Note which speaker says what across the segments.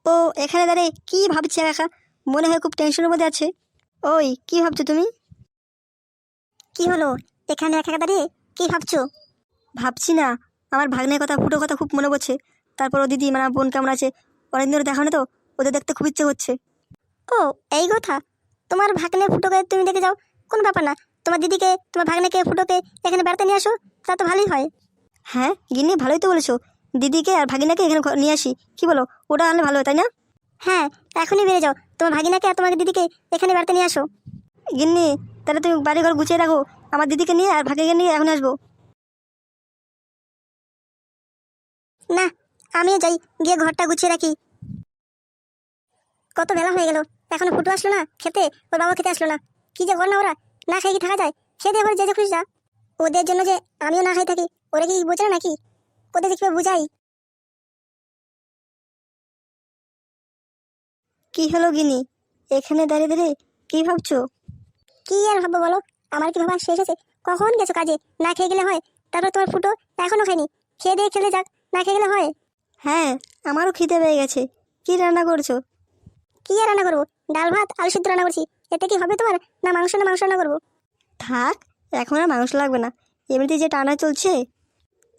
Speaker 1: ও এখানে দাঁড়িয়ে কি ভাবছে একা? মনে হয় খুব টেনশনের মধ্যে আছে। ওই কি ভাবছো তুমি? কি হলো? এখানে একা একা দাঁড়িয়ে কি ভাবছো? ভাবছি না, আমার ভাগ্নের কথা, ফুটোর কথা খুব মনে পড়ছে। তারপর ও দিদি মানে আমার বোন কেমন আছে, অনেকদিন ধরে দেখা না তো, ওদের দেখতে খুব ইচ্ছে করছে। ও এই কথা, তোমার ভাগ্নে ফুটোকে তুমি দেখে যাও, কোনো ব্যাপার না। তোমার দিদিকে, তোমার ভাগ্নেকে, ফুটোকে এখানে বেড়াতে নিয়ে আসো, তা তো ভালোই হয়। হ্যাঁ গিন্নি, ভালোই তো বলেছো। দিদিকে আর ভাগিনাকে এখানে নিয়ে আসি, কি বলো? ওটা আনলে ভালো হয়, তাই না? হ্যাঁ, এখনই বেরিয়ে যাও, তোমার ভাগিনাকে আর তোমার দিদিকে এখানে বেড়াতে নিয়ে আসো। গিন্নি, তাহলে তুমি বাড়িঘর গুছিয়ে রাখো, আমার দিদিকে নিয়ে আর ভাগিনাকে নিয়ে এখন আসবো। না, আমিও যাই, গিয়ে ঘরটা গুছিয়ে রাখি। কত বেলা হয়ে গেল, এখনো ফুটো আসলো না খেতে, ওর বাবা খেতে আসলো না। কি যে কর না ওরা, না খাই কি থাকা যায়? খেতে এবার যে যে খুশি যা। ওদের জন্য যে আমিও না খাই থাকি, ওরা কি বোঝে না নাকি? ওদের কিভাবে বুঝাই? কি হলো গিনি, এখানে দাঁড়িয়ে দাঁড়িয়ে কি ভাবছো? কি আর ভাববো বলো, আমার কি ভাবা শেষ আছে? কখন গেছো কাজে, না খেয়ে গেলে হয়? তারপর তোমার ফুটো এখনো খাইনি, খেয়ে দিয়ে খেলে যাক, না খেয়ে গেলে হয়? হ্যাঁ, আমারও খিদে পেয়ে গেছে। কি রান্না করছো? কি আর রান্না করবো, ডাল ভাত আলু সিদ্ধ রান্না করছি। এতে কি হবে তোমার? না মাংস রান্না করবো। থাক, এখন আর মাংস লাগবে না, এমনিতে যে টানা চলছে।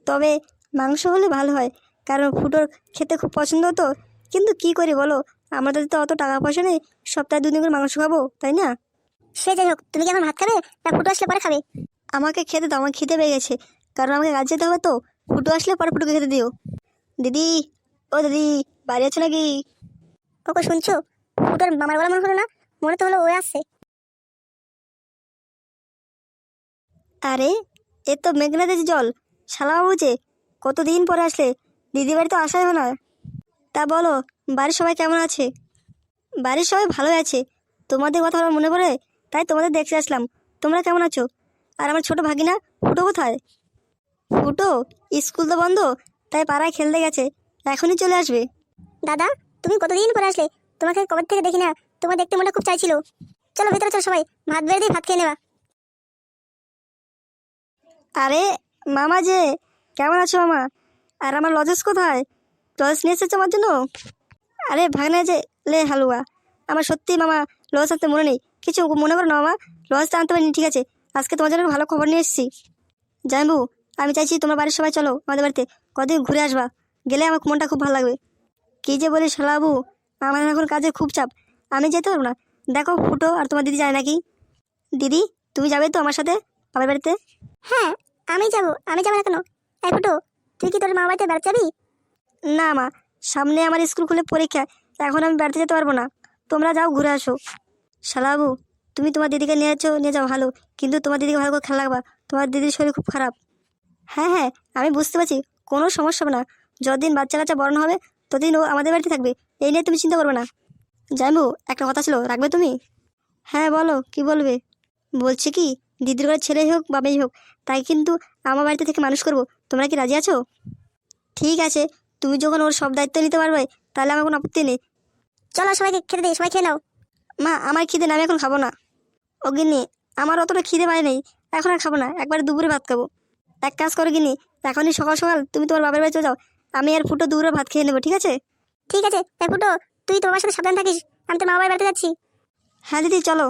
Speaker 1: তবে মাংস হলে ভালো হয়, কারণ ফুটোর খেতে খুব পছন্দ তো। কিন্তু কি করি বলো, আমাদের তো অত টাকা পয়সা নেই, সপ্তাহে দুদিন করে মাংস খাবো, তাই না? সে যাই হোক, তুমি কি এখন ভাত খাবে, না ফুটো আসলে পরে খাবে? আমাকে খেতে দাও, আমার খিদে পেয়ে গেছে, কারণ আমাকে কাজ যেতে হবে তো। ফুটো আসলে পরে ফুটোকে খেতে দিও। দিদি, ও দিদি, বাড়ি আছো নাকি? ওকে শুনছো? ফুটোর মামার বলা মনে হলো না? মনে তো হলো ও আসছে। আরে, এ তো মেঘনাদের জল, শালাবাবু যে, কতদিন পরে আসলে, দিদি বাড়ি তো আসাই হলো না। তা বলো, বাড়ির সবাই কেমন আছে? বাড়ির সবাই ভালো আছে, তোমাদের কথা আমার মনে পড়ে, তাই তোমাদের দেখতে আসলাম। তোমরা কেমন আছো? আর আমার ছোট ভাগিনা ফুটো কোথায়? ফুটো স্কুল তো বন্ধ, তাই পাড়ায় খেলতে গেছে, এখনই চলে আসবে। দাদা, তুমি কতদিন পরে আসলে, তোমাকে কবে থেকে দেখি না, তোমার দেখতে মনে খুব চাইছিল। চলো ভেতরে চলো সবাই, ভাত বেড়ে দিয়ে ভাত খেয়ে নেবা। আরে মামা যে, কেমন আছো মামা? আর আমার লজেস কোথায়? লজেস নিয়ে এসেছো আমার জন্য? আরে ভাগনা যে, লে হালুয়া। আমার সত্যি মামা, লজ আনতে মনে নেই, কিছু মনে করো না মামা, লজটা আনতে পারিনি, ঠিক আছে। আজকে তোমার জন্য ভালো খবর নিয়ে এসেছি। জানবু, আমি চাইছি তোমার বাড়ির সবাই চলো আমাদের বাড়িতে, কদিন ঘুরে আসবা, গেলে আমার মনটা খুব ভালো লাগবে। কি যে বলিস শালাবু, আমার এখন কাজে খুব চাপ, আমি যেতে পারবো না। দেখো ফুটো আর তোমার দিদি যায় নাকি? দিদি, তুমি যাবে তো আমার সাথে বাবার বাড়িতে? হ্যাঁ, আমি যাব, আমি যাবো না কেন? এই ফুটো, তুই কি তোর মা বাড়িতে বেড়াতে যাবি? না মা, সামনে আমার স্কুল খুলে পরীক্ষা, এখন আমি বেড়াতে যেতে পারবো না। তোমরা যাও ঘুরে আসো। শালাবু, তুমি তোমার দিদিকে নিয়ে যাও ভালো, কিন্তু তোমার দিদিকে ভালো করে খেয়াল রাখবা, তোমার দিদির শরীর খুব খারাপ। হ্যাঁ হ্যাঁ, আমি বুঝতে পারছি, কোনো সমস্যা হবে না। যতদিন বাচ্চা কাচ্চা বড় না হবে, ততদিন ও আমাদের বাড়িতে থাকবে, এই নিয়ে তুমি চিন্তা করবে না। জানবু, একটা কথা ছিল, রাখবে তুমি? হ্যাঁ বলো, কি বলবে? বলছি কি, দিদির ঘরে ছেলেই হোক বাবাই হোক, তাই কিন্তু আমার বাড়িতে থেকে মানুষ করব। তোমরা কি রাজি আছো? ঠিক আছে, তুমি যখন ওর সব দায়িত্ব নিতে পারবে, তাহলে আমার কোনো আপত্তি নেই। চলো সবাইকে খেতে দিই, সবাই খেয়ে নাও। মা, আমার খিদে না, আমি এখন খাবো না। ও গিন্নি, আমার অতটা খিদে পায় নেই, এখন আর খাবো না, একবার দুপুরে ভাত খাবো। এক কাজ করো গিন্নি, এখনই সকাল সকাল তুমি তোমার বাবার বাড়ি চলে যাও, আমি আর ফুটো দুপুরে ভাত খেয়ে নেবো, ঠিক আছে? ঠিক আছে, ফুটো, তুই তোমার সাথে সাবধান থাকিস, আমি তোর মা বাবার বাড়িতে যাচ্ছি। হ্যাঁ দিদি, চলো।